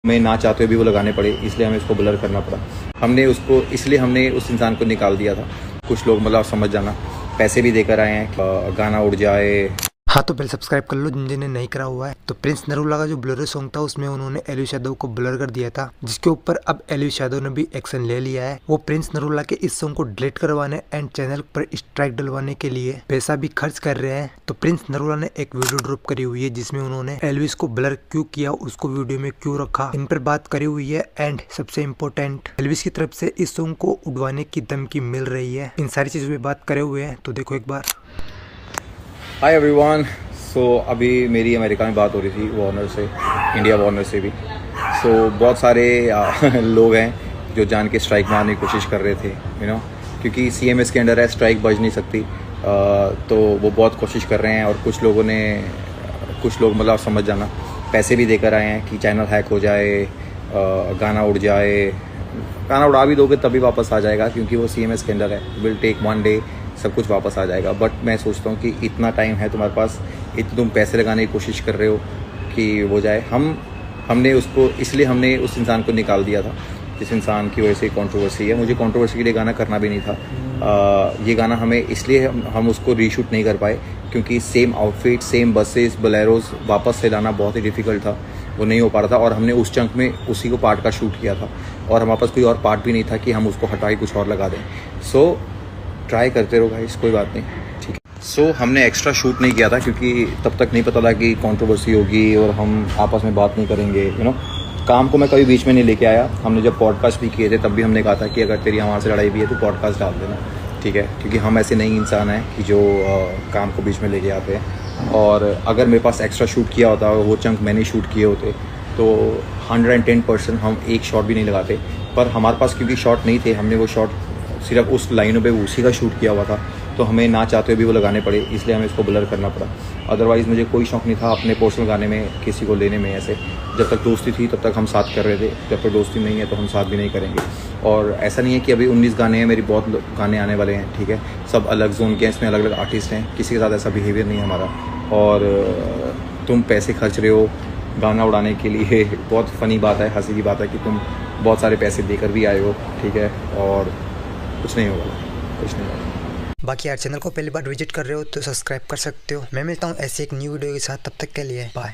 मैं ना चाहते हुए भी वो लगाने पड़े, इसलिए हमें उसको ब्लर करना पड़ा। हमने उस इंसान को निकाल दिया था। कुछ लोग मतलब समझ जाना, पैसे भी देकर आए हैं, गाना उड़ जाए। हाँ तो पहले सब्सक्राइब कर लो जिन्होंने नहीं करा हुआ है। तो प्रिंस नरूला का जो ब्लर सॉन्ग था उसमें उन्होंने एलिश यादव को ब्लर कर दिया था, जिसके ऊपर अब एलिश यादव ने भी एक्शन ले लिया है। वो प्रिंस नरूला के इस सॉन्ग को डिलीट करवाने एंड चैनल पर स्ट्राइक डलवाने के लिए पैसा भी खर्च कर रहे हैं। तो प्रिंस नरूला ने एक वीडियो ड्रॉप करी हुई है जिसमें उन्होंने एल्विस को ब्लर क्यों किया, उसको वीडियो में क्यों रखा, इन पर बात करी हुई है। एंड सबसे इम्पोर्टेंट, एल्विस की तरफ से इस सॉन्ग को उड़वाने की धमकी मिल रही है। इन सारी चीजों पे बात करे हुए हैं, तो देखो एक बार। Hi everyone. सो अभी मेरी अमेरिका में बात हो रही थी वार्नर से, इंडिया वार्नर से भी। बहुत सारे लोग हैं जो जान के स्ट्राइक मारने की कोशिश कर रहे थे, क्योंकि CMS के अंडर है, स्ट्राइक बज नहीं सकती। तो वो बहुत कोशिश कर रहे हैं। और कुछ लोग मतलब समझ जाना, पैसे भी देकर आए हैं कि चैनल हैक हो जाए, गाना उड़ जाए। गाना उड़ा भी दोगे तभी वापस आ जाएगा, क्योंकि वो CMS के अंडर है। विल टेक 1 डे, सब कुछ वापस आ जाएगा। बट मैं सोचता हूँ कि इतना टाइम है तुम्हारे पास, इतने तुम पैसे लगाने की कोशिश कर रहे हो कि वो जाए। हमने उस इंसान को निकाल दिया था जिस इंसान की वजह से कंट्रोवर्सी है। मुझे कंट्रोवर्सी के लिए गाना करना भी नहीं था। ये गाना हमें इसलिए हम उसको रीशूट नहीं कर पाए क्योंकि सेम आउटफिट, सेम बसेस, बोलेरोज वापस से लाना बहुत ही डिफ़िकल्ट था, वो नहीं हो पा रहा था। और हमने उस चंक में उसी को पार्ट का शूट किया था, और हमारे पास कोई और पार्ट भी नहीं था कि हम उसको हटा के कुछ और लगा दें। ट्राई करते रहो गाइस, कोई बात नहीं, ठीक है। हमने एक्स्ट्रा शूट नहीं किया था क्योंकि तब तक नहीं पता था कि कंट्रोवर्सी होगी और हम आपस में बात नहीं करेंगे। काम को मैं कभी बीच में नहीं लेके आया। हमने जब पॉडकास्ट भी किए थे तब भी हमने कहा था कि अगर तेरी हमारे से लड़ाई भी है तो पॉडकास्ट डाल देना, ठीक है, क्योंकि हम ऐसे नए इंसान हैं कि जो काम को बीच में लेके आते हैं। और अगर मेरे पास एक्स्ट्रा शूट किया होता, वो चंक मैंने शूट किए होते, तो 110% हम एक शॉट भी नहीं लगाते। पर हमारे पास क्योंकि शॉट नहीं थे, हमने वो शॉट सिर्फ उस लाइनों पे उसी का शूट किया हुआ था, तो हमें ना चाहते हुए भी वो लगाने पड़े, इसलिए हमें इसको ब्लर करना पड़ा। अदरवाइज़ मुझे कोई शौक़ नहीं था अपने पर्सनल गाने में किसी को लेने में। ऐसे जब तक दोस्ती थी तब तक हम साथ कर रहे थे, जब तक दोस्ती नहीं है तो हम साथ भी नहीं करेंगे। और ऐसा नहीं है कि अभी 19 गाने हैं, मेरी बहुत गाने आने वाले हैं, ठीक है। सब अलग जोन के हैं, इसमें अलग अलग आर्टिस्ट हैं, किसी के साथ ऐसा बिहेवियर नहीं है हमारा। और तुम पैसे खर्च रहे हो गाना उड़ाने के लिए, बहुत फ़नी बात है, हंसी की बात है कि तुम बहुत सारे पैसे देकर भी आए हो, ठीक है, और कुछ नहीं होगा, कुछ नहीं होगा। बाकी यार, चैनल को पहली बार विजिट कर रहे हो तो सब्सक्राइब कर सकते हो। मैं मिलता हूँ ऐसे एक न्यू वीडियो के साथ, तब तक के लिए बाय।